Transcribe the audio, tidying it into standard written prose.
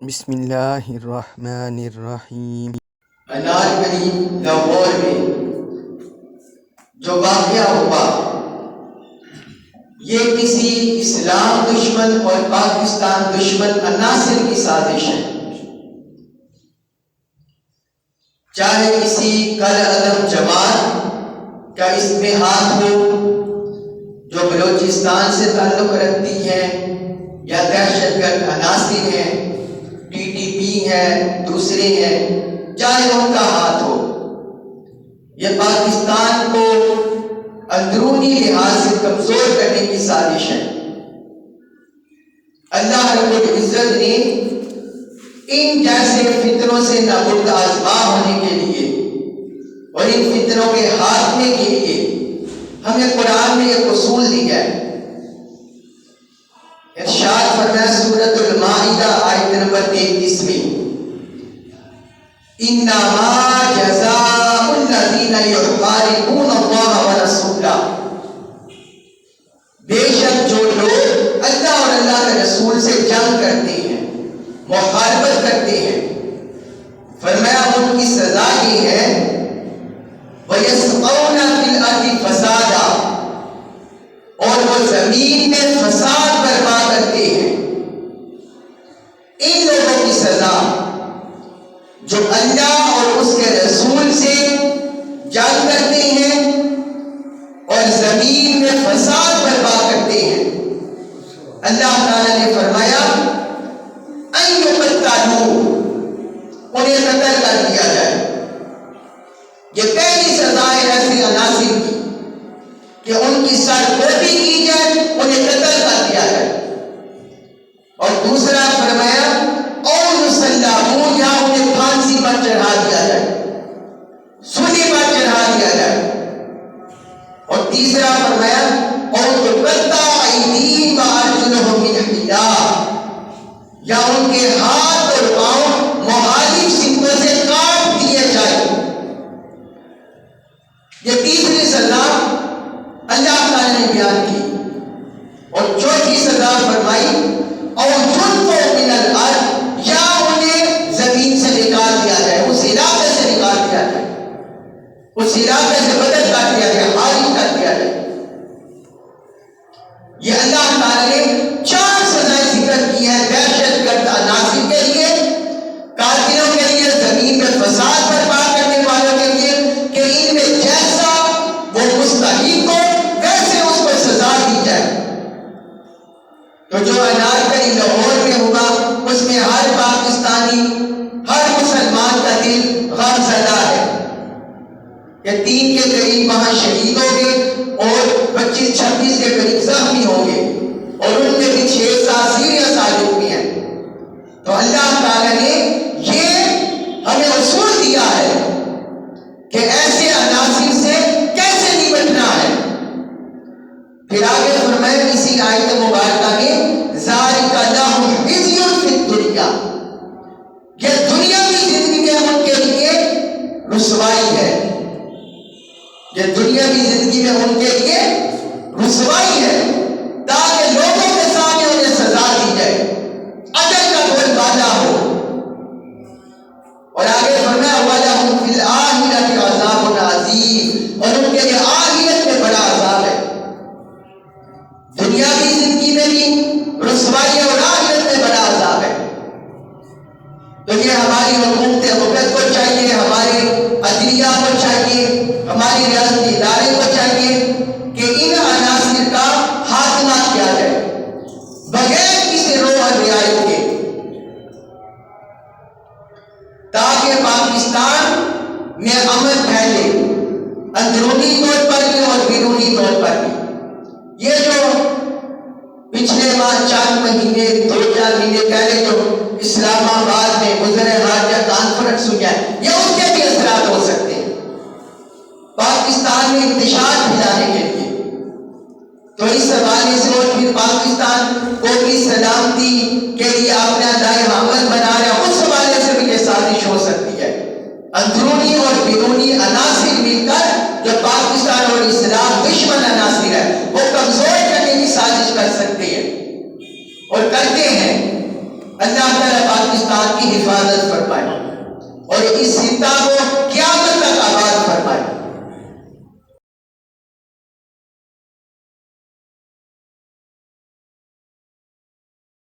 بسم اللہ الرحمن الرحیم۔ انارکلی لاہور میں جو واقعہ ہوا یہ کسی اسلام دشمن اور پاکستان دشمن عناصر کی سازش ہے، چاہے کسی کل عدم جماعت کا اس میں ہاتھ ہو جو بلوچستان سے تعلق رکھتی ہے یا دہشت گرد عناصر ہیں، ٹی ٹی پی ہے، دوسرے ہیں، چاہے ان کا ہاتھ ہو، یہ پاکستان کو اندرونی لحاظ سے کمزور کرنے کی سازش ہے۔ اللہ رب العزت نے ان جیسے فتنوں سے نابرد آزما ہونے کے لیے اور ان فتنوں کے ہاتھنے کے لیے ہمیں قرآن میں ایک اصول دیا ہے۔ ارشاد فرمایا سورۃ المائدہ آیت نمبر 33 میں، انما جزاء الذین یحاربون اللہ ورسولہ، بے شک جو لوگ اللہ اور اللہ کے رسول سے جنگ کرتے ہیں، محاربت کرتے ہیں، فرمایا ان کی سزا یہ ہے وَيَسْعَوْنَ فِي الْأَرْضِ فَسَادًا، اور وہ زمین میں فساد برپا کرتے ہیں۔ ان لوگوں کی سزا جو اللہ اور اس کے رسول سے جنگ کرتے ہیں اور زمین میں فساد برپا کرتے ہیں، اللہ تعالی نے فرمایا ان یقتلوا، انہیں قتل کر دیا جائے۔ یہ پہلی سزا ہے ایسے عناصر کی کہ ان کی سرکوبی کی جائے، انہیں قتل کر دیا جائے۔ اور دوسرا فرمایا اور یصلبون، یا انہیں پھانسی پر چڑھا دیا جائے، سولی پر چڑھا دیا جائے۔ اور تیسرا فرمایا اور تقطع ایدیہم وارجلہم من خلاف، یا ان کے ہاتھ اور پاؤں مخالف سمتوں سے کاٹ دیے جائے۔ یہ تیسری سزا اللہ تعالی نے بیان کی۔ اور چوتھی سزا فرمائی اور ينفوا من الارض، یا انہیں زمین سے نکال دیا جائے، اس علاقے سے نکال دیا جائے، اس علاقے سے بدل کر دیا جائے، خارج کر دیا جائے۔ یہ اللہ تعالی نے 4 سزائیں ذکر کی ہیں دہشت گرد عناصر کے لیے، قاتلوں کے لیے، زمین میں فساد برپا کرنے والوں کے لیے، کہ ان میں جیسا وہ مستحق ہو ویسے اس کو سزا دی جائے۔ تو جو انارکلی لاہور میں ہوا اس میں ہر پاکستانی، ہر مسلمان کا دل غم زدہ ہے کہ 3 کے قریب وہاں شہید ہو گئے اور 25-26 کے قریب زخمی ہو گئے، اور ان میں بھی 6 سیریس حالت میں ہیں۔ تو اللہ تعالی نے یہ ہمیں اصول دیا ہے کہ ایسے عناصر سے کیسے نمٹنا ہے۔ پھر آگے فرمایا اسی آیت مبارکہ میں ذالک لہم خزی فی الدنیا، یہ دنیاوی زندگی میں ان کے لیے رسوائی ہے، یہ دنیاوی زندگی میں ان کے لیے رسوائی ہے، تاکہ لوگوں کے سامنے انہیں سزا دی جائے، اجر کا بول بالا ہو۔ اور آگے فرمایا وَلَهُمْ فِي الْآخِرَةِ عَذَابٌ عَظِيمٌ، اور ان کے لیے آخرت میں بڑا عذاب ہے۔ دنیاوی زندگی میں بھی رسوائی اور آخرت میں بڑا عذاب ہے۔ تو یہ ہماری حکومت وقت کو چاہیے، ہمارے عدلیہ کو چاہیے، ہماری ریاستی ادارے کو چاہیے کہ ان عناصر کا خاتمہ کیا جائے بغیر کسی روح اور رعایت کے، تاکہ پاکستان میں امن پھیلے، اندرونی طور پر بھی اور بیرونی طور پر بھی۔ یہ جو پچھلے ماہ 4 مہینے 2-4 مہینے پہلے جو اسلام آباد میں وزیر خارجہ کانفرنس ہوئی ہے، یہ اس کے بھی اثرات ہو سکتے ہیں پاکستان میں انتشار پھیلانے کے لیے۔ تو اس حوالے سے اور پھر پاکستان کو بھی سلامتی کے لیے اپنا دائیں حمل بنا رہا ہے، اس حوالے سے بھی یہ سازش ہو سکتی ہے۔ اندرونی اور بیرونی عناصر مل کر جو پاکستان اور اسلام دشمن عناصر ہے وہ کمزور کرنے کی سازش کر سکتے ہیں اور کرتے ہیں۔ اللہ تعالیٰ پاکستان پاکستان کی حفاظت فرمائے اور اس خطہ کو قیامت تک آباد فرمائے.